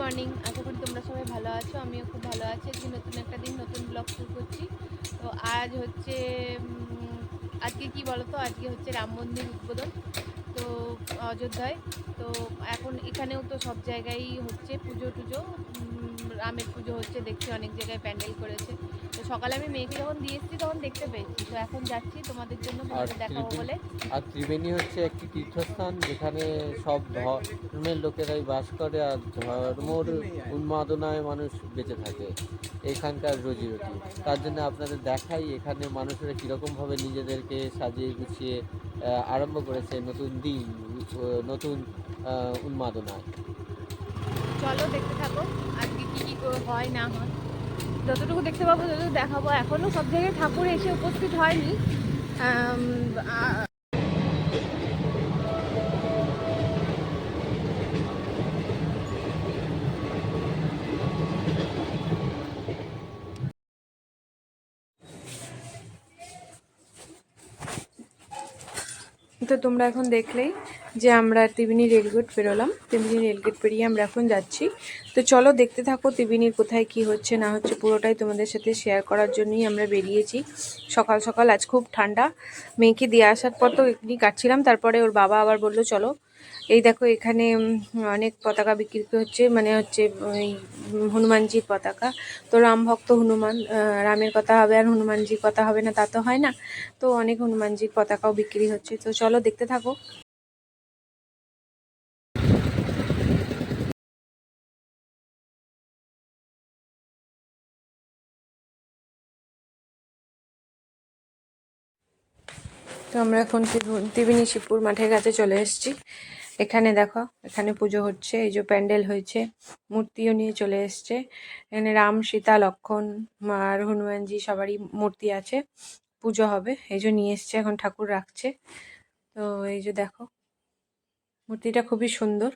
Morning, আশা করি তোমরা সবাই ভালো আছো। আমিও খুব ভালো আছি। আজকে নতুন একটা দিন, নতুন ব্লগ শুরু করছি। তো আজ হচ্ছে আজকে কি বলতো, আজকে হচ্ছে রাম মন্দির উদ্বোধন তো অযোধ্যায়। তো এখন এখানেও তো সব জায়গায় হচ্ছে পুজো টুজো, রামের পুজো হচ্ছে, দেখছি অনেক জায়গায় প্যান্ডেল করেছে। তো সকালে আমি মেয়েকে যখন দিয়ে এসেছি তখন দেখতে পেয়েছি, তো এখন যাচ্ছি তোমাদের জন্য, তোমাদের দেখাবো বলে। ত্রিবেণী হচ্ছে একটি তীর্থস্থান যেখানে সব ধর্মের লোকেরাই বাস করে আর ধর্মর উন্মাদনায় মানুষ বেঁচে থাকে এখানকার রোজি রুটি। তার জন্য আপনাদের দেখাই এখানে মানুষেরা কীরকমভাবে নিজেদেরকে সাজিয়ে গুছিয়ে আরম্ভ করেছে নতুন দিন, নতুন উন্মাদনায়। চলো দেখতে থাকো আজকে কি কি হয় না হয়, যতটুকু দেখতে পাবো ততটুকু দেখাবো। এখনো সব জায়গায় ঠাকুর এসে উপস্থিত হয়নি। তো তোমরা এখন দেখলেই যে আমরা ত্রিবেণী রেলগেট পেরোলাম। ত্রিবেণী রেলগেট পেরিয়ে আমরা এখন যাচ্ছি। তো চলো দেখতে থাকো ত্রিবেণীর কোথায় কি হচ্ছে না হচ্ছে, পুরোটাই তোমাদের সাথে শেয়ার করার জন্যই আমরা বেরিয়েছি সকাল সকাল। আজ খুব ঠান্ডা, মেয়েকে দিয়ে আসার পর তো এমনি কাটছিলাম, তারপরে ওর বাবা আবার বললো চলো। এই দেখো এখানে অনেক পতাকা বিক্রি হচ্ছে, মানে হচ্ছে ওই হনুমানজির পতাকা। তো রাম ভক্ত হনুমান, রামের কথা হবে আর হনুমানজির কথা হবে না তা তো হয় না। তো অনেক হনুমানজির পতাকাও বিক্রি হচ্ছে, তো চলো দেখতে থাকো। তো আমরা এখন ত্রিবেণী শিবপুর মাঠের কাছে চলে এসেছি। এখানে দেখো, এখানে পুজো হচ্ছে, এই যে প্যান্ডেল হয়েছে, মূর্তিও নিয়ে চলে এসছে। এখানে রাম সীতা লক্ষ্মণ আর হনুমানজি সবারই মূর্তি আছে, পুজো হবে এই যে নিয়ে এসছে, এখন ঠাকুর রাখছে। তো এই যে দেখো মূর্তিটা খুবই সুন্দর।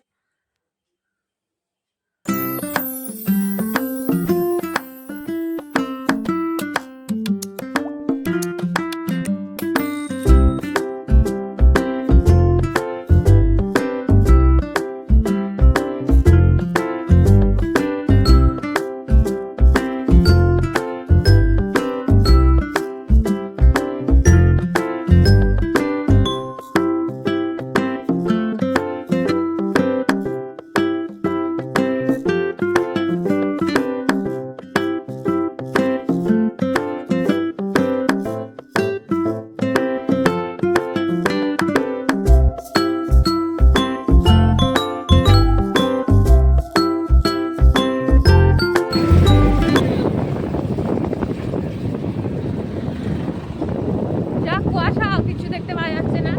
কুয়াশা, কিছু দেখতে পাওয়া যাচ্ছে না।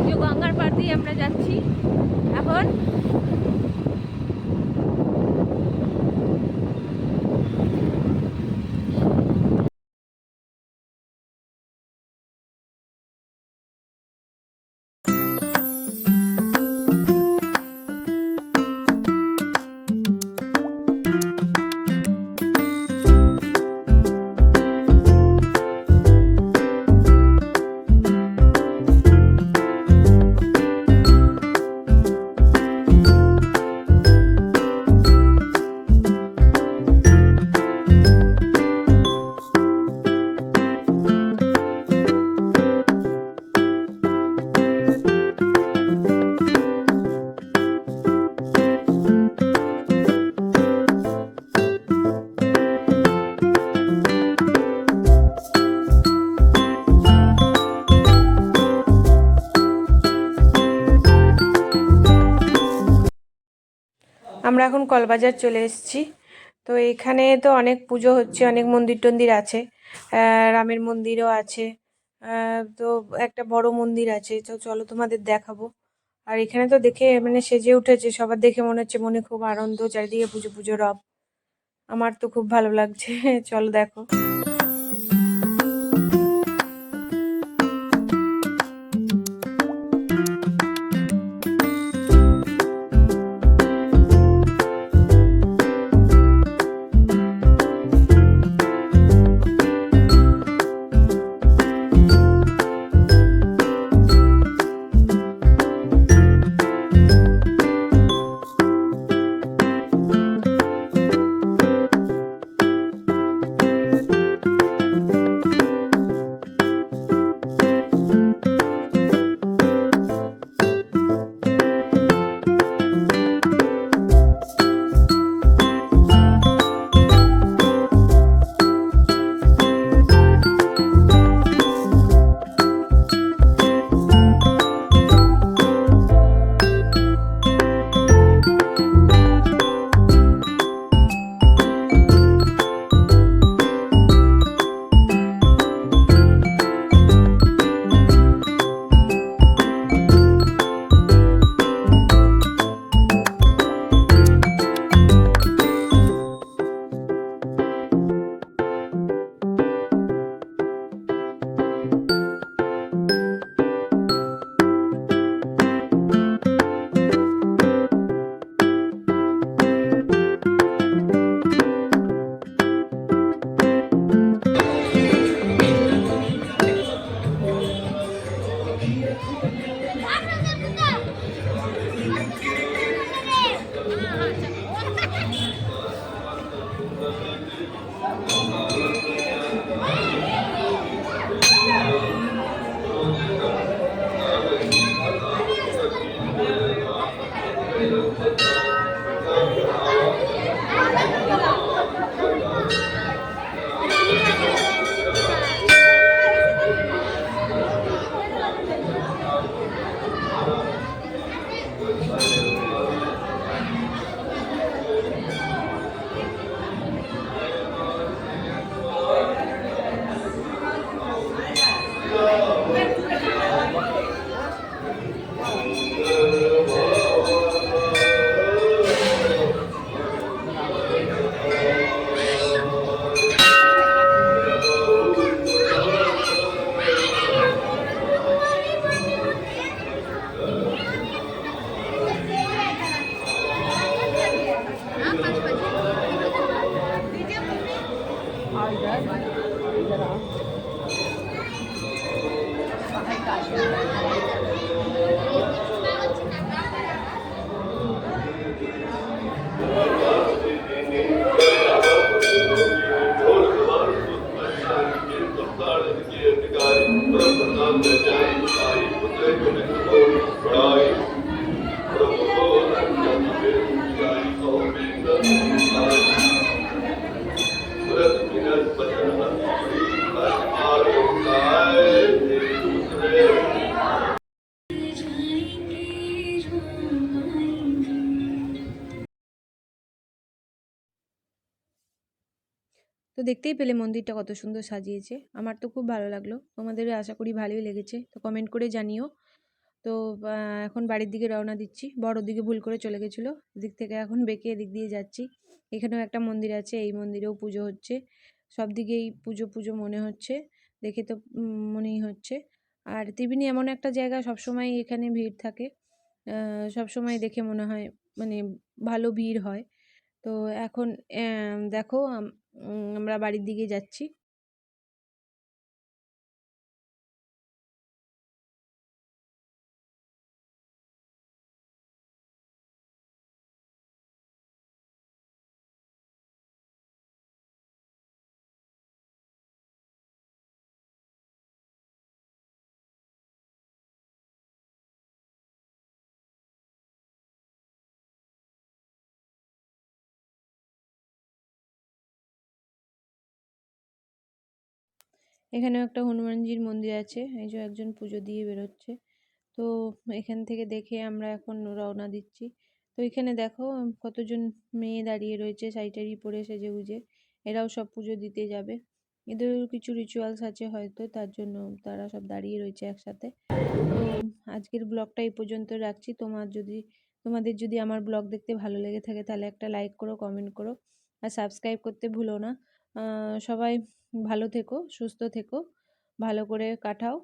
যে গঙ্গার পাড় দিয়ে আমরা যাচ্ছি এখন। আমরা এখন কলবাজার চলে এসেছি। তো এখানে তো অনেক পুজো হচ্ছে, অনেক মন্দির টন্দির আছে, রামের মন্দিরও আছে, তো একটা বড় মন্দির আছে। তো চলো তোমাদের দেখাবো। আর এখানে তো দেখে মানে সেজে উঠেছে, সবার দেখে মনে হচ্ছে মনে খুব আনন্দ, চারিদিকে পুজো পুজো রব। আমার তো খুব ভালো লাগছে চলো দেখো। তো দেখতেই পেলে মন্দিরটা কত সুন্দর সাজিয়েছে, আমার তো খুব ভালো লাগলো, তোমাদেরও আশা করি ভালোই লেগেছে। তো কমেন্ট করে জানিও। তো এখন বাড়ির দিকে রওনা দিচ্ছি, বড় দিকে ভুল করে চলে গেছিলো, এদিক থেকে এখন বেঁকে এদিক দিয়ে যাচ্ছি। এখানেও একটা মন্দির আছে, এই মন্দিরেও পুজো হচ্ছে, সব দিকেই পুজো পুজো মনে হচ্ছে, দেখে তো মনেই হচ্ছে। আর ত্রিবেণী এমন একটা জায়গা, সবসময় এখানে ভিড় থাকে, সবসময় দেখে মনে হয় মানে ভালো ভিড় হয়। তো এখন দেখো আমরা বাড়ির দিকে যাচ্ছি। এখানেও একটা হনুমানজির মন্দির আছে, এই যে একজন পুজো দিয়ে বেরোচ্ছে। তো এখান থেকে দেখে আমরা এখন রওনা দিচ্ছি। তো এখানে দেখো কতজন মেয়ে দাঁড়িয়ে রয়েছে শাড়ি পরে সেজেগুজে, এরাও সব পুজো দিতে যাবে। এদের কিছু রিচুয়ালস আছে হয়তো, তার জন্য তারা সব দাঁড়িয়ে রয়েছে একসাথে। তো আজকের ব্লগটা এই পর্যন্ত রাখছি। তোমাদের যদি আমার ব্লগ দেখতে ভালো লেগে থাকে তাহলে একটা লাইক করো, কমেন্ট করো, আর সাবস্ক্রাইব করতে ভুলো না। সবাই ভালো থেকো, সুস্থ থেকো, ভালো করে কাটাও।